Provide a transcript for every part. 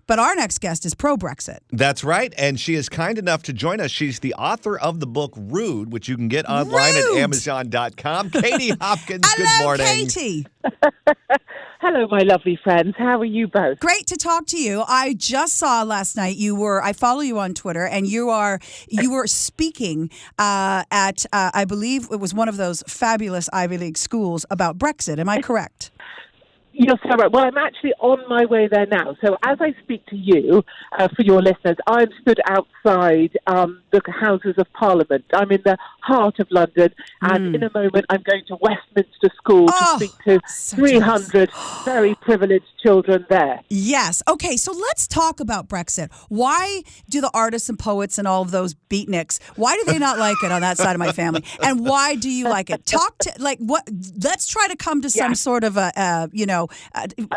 But our next guest is pro-Brexit. That's right. And she is kind enough to join us. She's the author of the book Rude, which you can get online at Amazon.com. Katie Hopkins, Hello, good morning. Katie. Hello, my lovely friends. How are you both? Great to talk to you. I just saw last night I follow you on Twitter, and you were speaking at I believe it was one of those fabulous Ivy League schools about Brexit. Am I correct? You're so right. Well, I'm actually on my way there now. So as I speak to you, for your listeners, I'm stood outside the Houses of Parliament. I'm in the heart of London, and in a moment I'm going to Westminster School to speak to 300 very privileged children there. Yes. Okay, so let's talk about Brexit. Why do the artists and poets and all of those beatniks, why do they not like it on that side of my family? And why do you like it? Let's try to come to some sort of an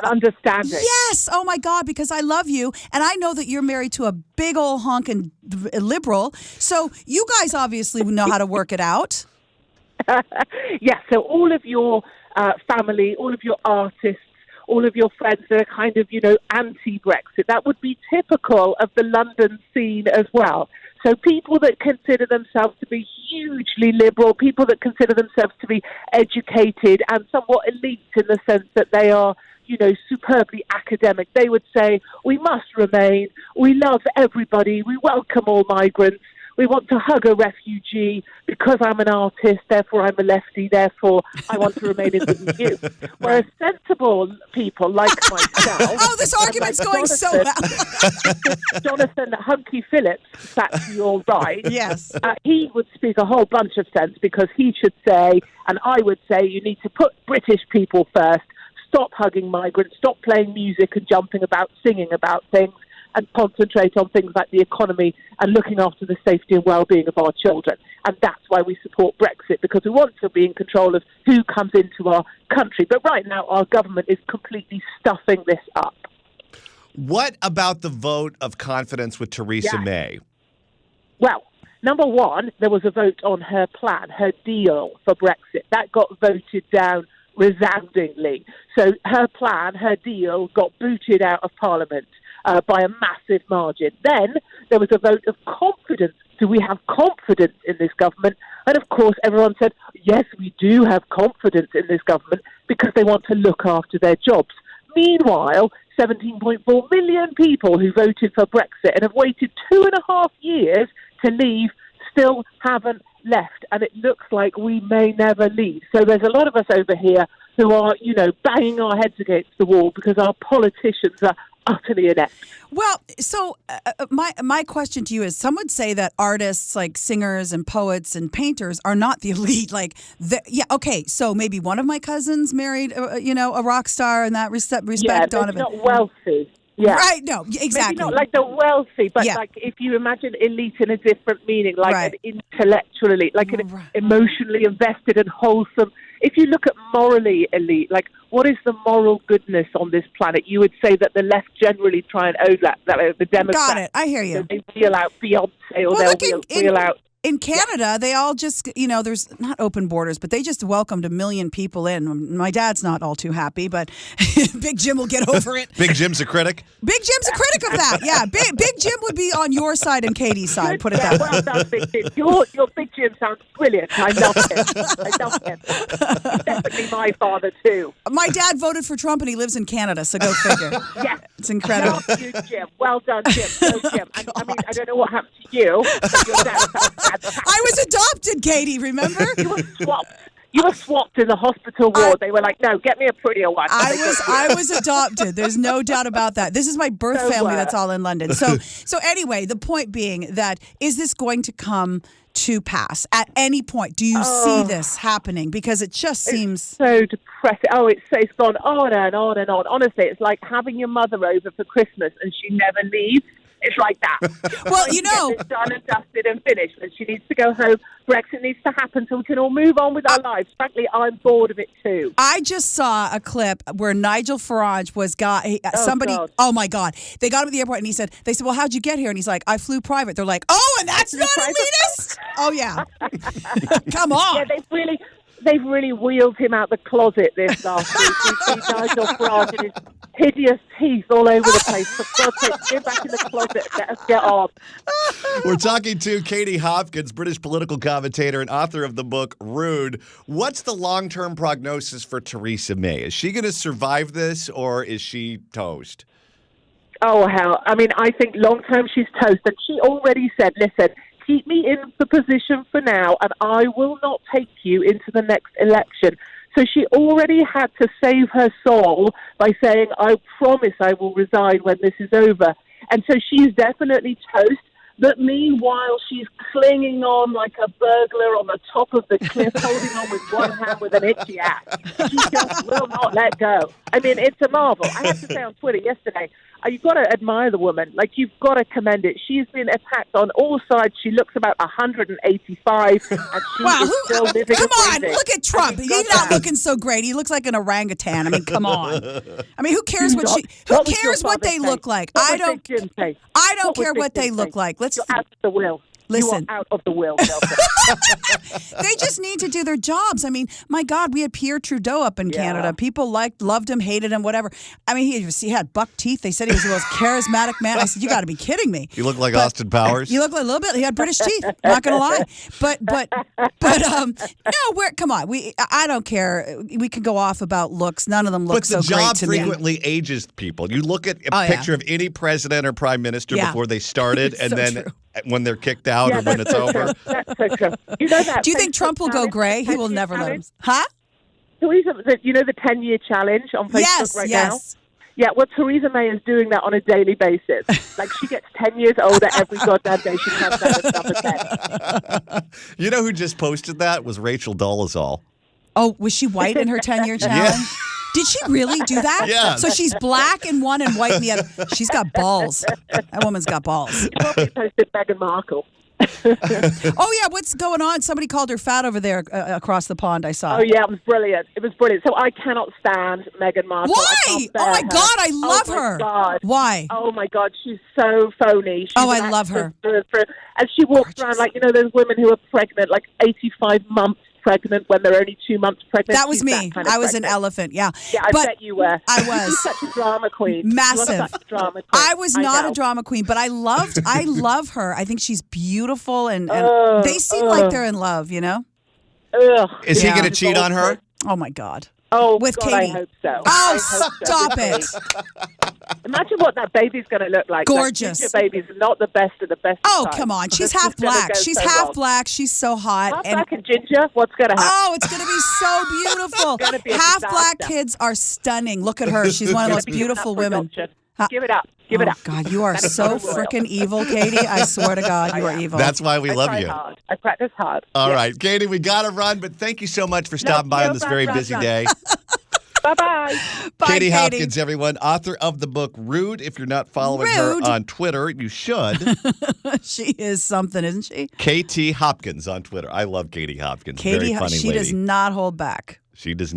understanding. Yes. Oh my God, because I love you. And I know that you're married to a big old honkin' liberal. So you guys obviously know how to work it out. Yes. So all of your family, all of your artists, all of your friends that are kind of, anti-Brexit, that would be typical of the London scene as well. So people that consider themselves to be hugely liberal, people that consider themselves to be educated and somewhat elite in the sense that they are, superbly academic, they would say, we must remain, we love everybody, we welcome all migrants, we want to hug a refugee because I'm an artist, therefore I'm a lefty, therefore I want to remain in the EU. Whereas sensible people like myself... Oh, this argument's going so well. Jonathan Hunky Phillips sat to your right. Yes. He would speak a whole bunch of sense because he should say, and I would say, you need to put British people first, stop hugging migrants, stop playing music and jumping about, singing about things, and concentrate on things like the economy and looking after the safety and well-being of our children. And that's why we support Brexit, because we want to be in control of who comes into our country. But right now, our government is completely stuffing this up. What about the vote of confidence with Theresa May? Well, number one, there was a vote on her plan, her deal for Brexit. That got voted down resoundingly. So her plan, her deal, got booted out of Parliament by a massive margin. Then there was a vote of confidence. Do we have confidence in this government? And of course, everyone said, yes, we do have confidence in this government because they want to look after their jobs. Meanwhile, 17.4 million people who voted for Brexit and have waited 2.5 years to leave still haven't left. And it looks like we may never leave. So there's a lot of us over here who are, banging our heads against the wall because our politicians are utterly inept. Well, so my question to you is, some would say that artists like singers and poets and painters are not the elite. So maybe one of my cousins married, a rock star in that respect. Yeah, Donovan. Not wealthy. Yeah. Right, no, exactly. Maybe not like the wealthy, but like if you imagine elite in a different meaning, like an intellectual elite, like an emotionally invested and wholesome. If you look at morally elite, like what is the moral goodness on this planet? You would say that the left generally try and own that the Democrats. Got it. I hear you. They wheel out Beyonce or they'll wheel out. In Canada, they all just, there's not open borders, but they just welcomed 1 million people in. My dad's not all too happy, but Big Jim will get over it. Big Jim's a critic? Big Jim's a critic of that, yeah. Big Jim would be on your side and Katie's side, put it that way. Well done, Big Jim. Your Big Jim sounds brilliant. I love him. He's definitely my father, too. My dad voted for Trump, and he lives in Canada, so go figure. Yes. It's incredible. Love you, Jim. Well done, Jim. Go, Jim. I mean, I don't know what happened to you. But your dad sounds I was adopted, Katie, remember? You were swapped. You were swapped in the hospital ward. They were like, no, get me a prettier one. I was adopted. There's no doubt about that. This is my birth family that's all in London. So anyway, the point being that, is this going to come to pass at any point? Do you see this happening? Because it just seems so depressing. It's gone on and on and on. Honestly, it's like having your mother over for Christmas and she never leaves. It's like that. Well, It's done and dusted and finished, and she needs to go home. Brexit needs to happen so we can all move on with our lives. Frankly, I'm bored of it too. I just saw a clip where Nigel Farage was somebody. God. Oh my God! They got him at the airport, and they said, "Well, how'd you get here?" And he's like, "I flew private." They're like, "Oh, and that's not elitist." Oh yeah, come on. Yeah, they've really wheeled him out the closet this last week. We've seen Nigel Farage and his hideous teeth all over the place. For God's sake, get back in the closet and let us get on. We're talking to Katie Hopkins, British political commentator and author of the book Rude. What's the long-term prognosis for Theresa May? Is she going to survive this, or is she toast? Oh, hell. I mean, I think long-term she's toast. And she already said, listen, keep me in the position for now, and I will not take you into the next election. So she already had to save her soul by saying, I promise I will resign when this is over. And so she's definitely toast. But meanwhile, she's clinging on like a burglar on the top of the cliff, holding on with one hand with an itchy ass. She just will not let go. I mean, it's a marvel. I have to say on Twitter yesterday, you've got to admire the woman. Like, you've got to commend it. She's been attacked on all sides. She looks about 185, and she's still living. Come on, look at Trump. He's not looking so great. He looks like an orangutan. I mean, come on. I mean, who cares what they look like? I don't care what they look like. You're out of the will. Listen. You are out of the will, Delta. They just need to do their jobs. I mean, my God, we had Pierre Trudeau up in Canada. People loved him, hated him, whatever. I mean, he had buck teeth. They said he was the most charismatic man. I said, you got to be kidding me. You look like Austin Powers. You look like a little bit. He had British teeth. I'm not going to lie. No, come on. I don't care. We can go off about looks. None of them look so great to me. But the job frequently ages people. You look at a picture of any president or prime minister before they started, and then true. When they're kicked out or when it's over. That's so true. You know that do you think Trump will go gray? He will never let him. Huh? Theresa, you know the 10-year challenge on Facebook now? Yeah, well, Theresa May is doing that on a daily basis. Like, she gets 10 years older every goddamn day she comes out with number 10. You know who just posted that? Was Rachel Dolezal. Oh, was she white in her 10-year challenge? Yeah. Did she really do that? Yeah. So she's black in one and white in the other. She's got balls. That woman's got balls. She probably posted Meghan Markle. Oh, yeah. What's going on? Somebody called her fat over there across the pond, I saw. Oh, yeah. It was brilliant. It was brilliant. So I cannot stand Meghan Markle. Why? Oh, my God. I love her. God. Why? Oh, my God. She's so phony. I love her. And she walks around like, those women who are pregnant, like 85 months pregnant when they're only 2 months pregnant. That was me. I was an elephant. Yeah. Yeah, I bet you were. I was. You're such a drama queen. Massive. You're such a drama queen. I was not a drama queen, but I love her. I think she's beautiful, and they seem like they're in love, Is he going to cheat on her? Oh, my God. Oh, with God, Katie. I hope so. Oh, stop it. Imagine what that baby's going to look like. Gorgeous. Your baby's not the best of the best. Oh, come on. She's half black. She's half black. She's so hot. Half black and ginger. What's going to happen? Oh, it's going to be so beautiful. Half black kids are stunning. Look at her. She's one of the most beautiful women. Give it up. Give it up. God, you are so freaking evil, Katie. I swear to God, you are evil. That's why we love you. Hard. I practice hard. All right, Katie, we got to run, but thank you so much for stopping by on this very busy day. Bye-bye. Bye, Katie Hopkins, everyone, author of the book Rude. If you're not following her on Twitter, you should. She is something, isn't she? KT Hopkins on Twitter. I love Katie Hopkins. Katie, very funny she lady. does not hold back. She does not.